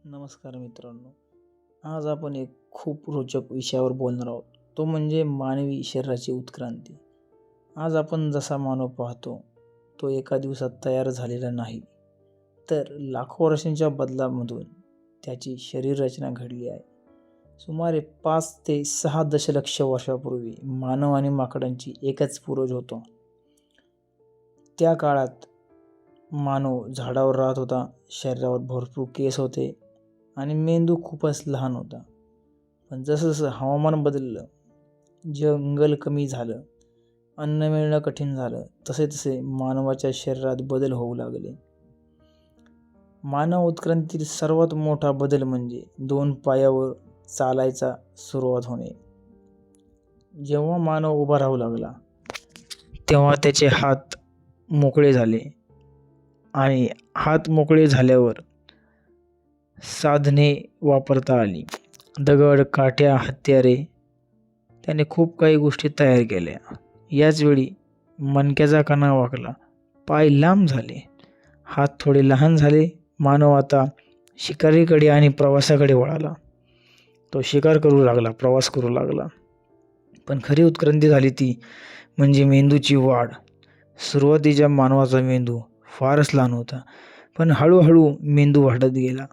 नमस्कार मित्रांनो. आज आपण एक खूप रोचक विषयावर बोलणार आहोत. तो म्हणजे मानवी शरीराची उत्क्रांती. आज आपण जसा मानव पाहतो तो एका दिवसात तयार झालेला नाही, तर लाखो वर्षांच्या बदलामधून त्याची शरीर रचना घडली आहे. सुमारे 5 ते 6 दशलक्ष वर्षापूर्वी मानव आणि माकडांची एकच पूर्वज होतो. त्या काळात मानव झाडावर राहत होता, शरीरावर भरपूर केस होते आणि मेंदू खूपच लहान होता. पण जसं जसं हवामान बदललं, जंगल कमी झालं, अन्न मिळणं कठीण झालं, तसे तसे मानवाच्या शरीरात बदल होऊ लागले. मानव उत्क्रांतीतील सर्वात मोठा बदल म्हणजे 2 पायावर चालायचा सुरुवात होणे. जेव्हा मानव उभा राहू लागला तेव्हा त्याचे हात मोकळे झाले आणि हात मोकळे झाल्यावर साधने वापरता आली. दगड, काठ्या, हत्यारे, त्याने खूप काही गोष्टी तयार केल्या. याच वेळी मणक्याचा कणा वाकला, पाय लांब झाले, हात थोडे लहान झाले. मानव आता शिकारीकडे आणि प्रवासाकडे वळाला. तो शिकार करू लागला, प्रवास करू लागला. पण खरी उत्क्रांती झाली ती म्हणजे मेंदूची वाढ. सुरुवातीच्या मानवाचा मेंदू फारच लहान होता, पण हळूहळू मेंदू वाढत गेला.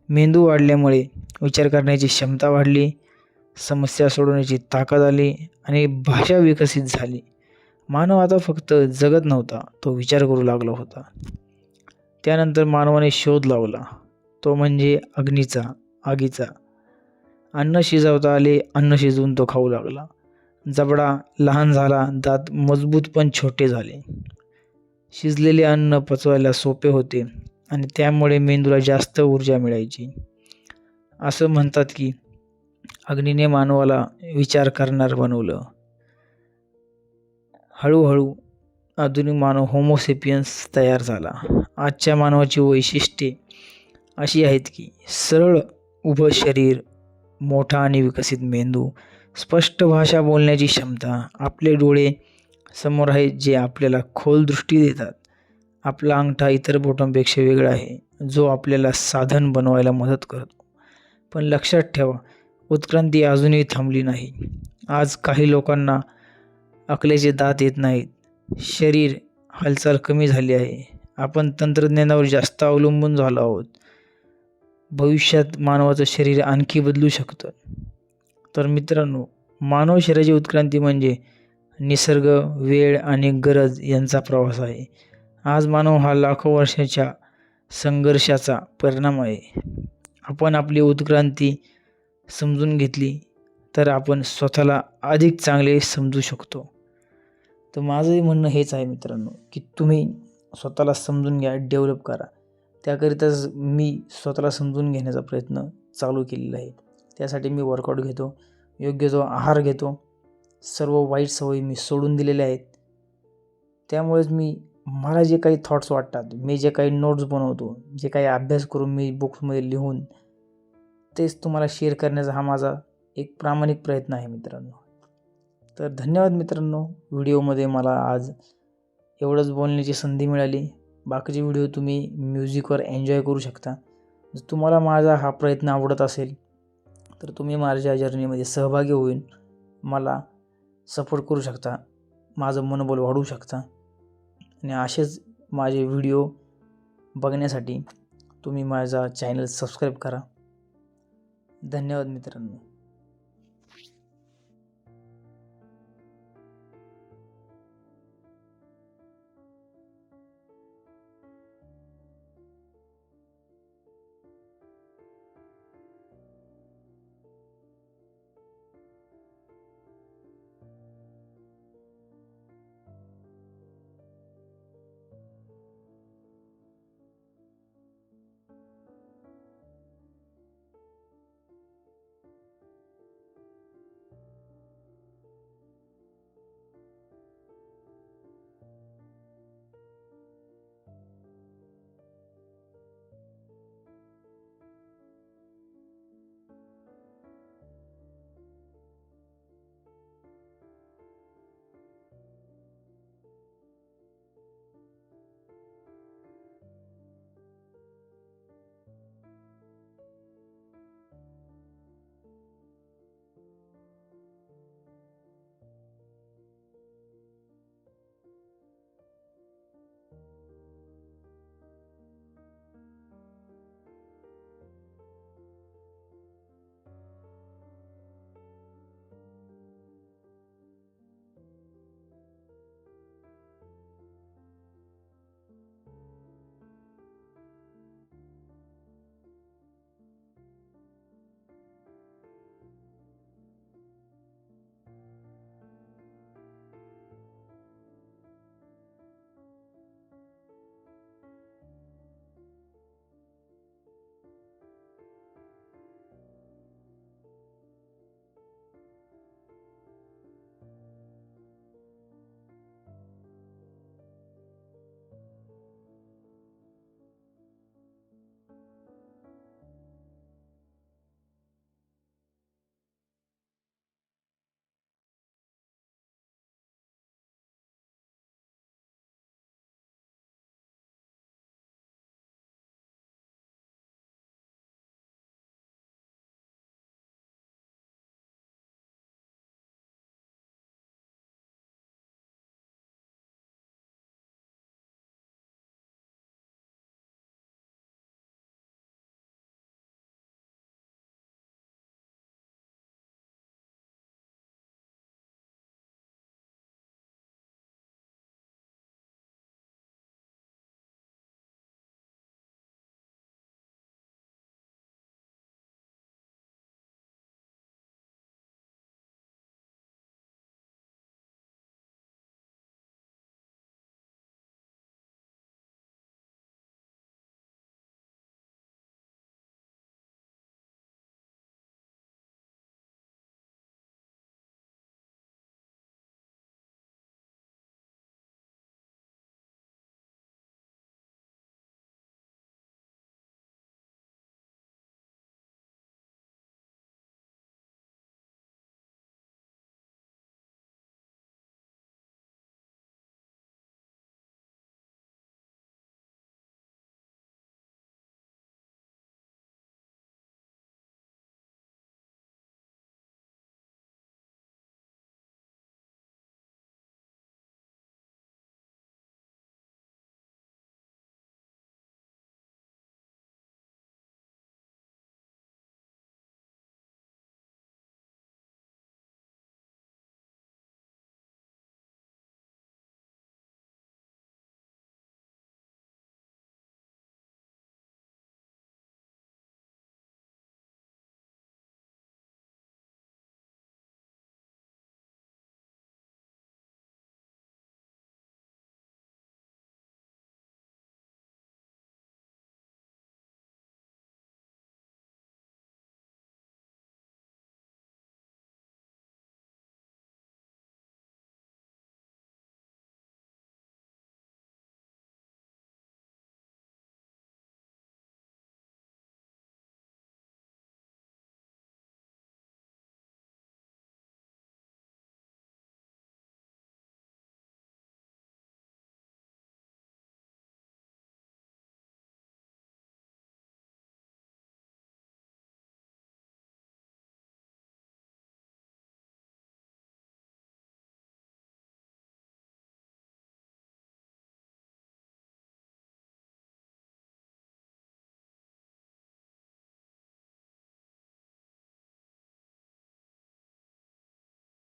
मेंदू वाढल्यामुळे विचार करण्याची क्षमता वाढली, समस्या सोडवण्याची ताकद आली आणि भाषा विकसित झाली. मानव आता फक्त जगत नव्हता, तो विचार करू लागला होता. त्यानंतर मानवाने शोध लावला, तो म्हणजे आगीचा. अन्न शिजवता आले, अन्न शिजवून तो खाऊ लागला. जबडा लहान झाला, दात मजबूत पण छोटे झाले. शिजलेले अन्न पचवायला सोपे होते आणि त्यामुळे मेंदूला जास्त ऊर्जा मिळायची. असं म्हणतात की अग्नीने मानवाला विचार करणार बनवलं. हळूहळू आधुनिक मानव होमोसेपियन्स तयार झाला. आजच्या मानवाची वैशिष्ट्ये अशी आहेत की सरळ उभं शरीर, मोठा आणि विकसित मेंदू, स्पष्ट भाषा बोलण्याची क्षमता, आपले डोळे समोर आहेत जे आपल्याला खोल दृष्टी देतात. आपला अंगठा इतर बोटांपेक्षा वेगळा आहे, जो आपल्याला साधन बनवायला मदत करतो. पण लक्षात ठेवा, उत्क्रांती अजूनही थांबली नाही. आज काही लोकांना अकलेचे दात येत नाहीत, शरीर हालचाल कमी झाली आहे. आपण तंत्रज्ञानावर जास्त अवलंबून झालो आहोत. भविष्यात मानवाचं शरीर आणखी बदलू शकतं. तर मित्रांनो, मानव शरीराची उत्क्रांती म्हणजे निसर्ग, वेळ आणि गरज यांचा प्रवास आहे. आज मानव हा लाखो वर्षाच्या संघर्षाचा परिणाम आहे. आपण आपली उत्क्रांती समजून घेतली तर आपण स्वतःला अधिक चांगले समजू शकतो. तर माझंही म्हणणं हेच आहे मित्रांनो, की तुम्ही स्वतःला समजून घ्या, डेव्हलप करा. त्याकरिताच मी स्वतःला समजून घेण्याचा प्रयत्न चालू केलेला आहे. त्यासाठी मी वर्कआउट घेतो, योग्य तो आहार घेतो, सर्व वाईट सवयी मी सोडून दिलेल्या आहेत. त्यामुळेच मला जे काही थॉट्स वाटतात, मी जे काही नोट्स बनवतो, जे काही अभ्यास करून मी बुक्समध्ये लिहून तेच तुम्हाला शेअर करण्याचा हा माझा एक प्रामाणिक प्रयत्न आहे मित्रांनो. तर धन्यवाद मित्रांनो. व्हिडिओमध्ये मला आज एवढंच बोलण्याची संधी मिळाली. बाकीचे व्हिडिओ तुम्ही म्युझिकवर एन्जॉय करू शकता. जर तुम्हाला माझा हा प्रयत्न आवडत असेल तर तुम्ही माझ्या जर्नीमध्ये सहभागी होऊन मला सपोर्ट करू शकता, माझं मनोबल वाढवू शकता. आणि असेच माझे व्हिडिओ बघण्यासाठी तुम्ही माझा चॅनल सबस्क्राईब करा. धन्यवाद मित्रांनो.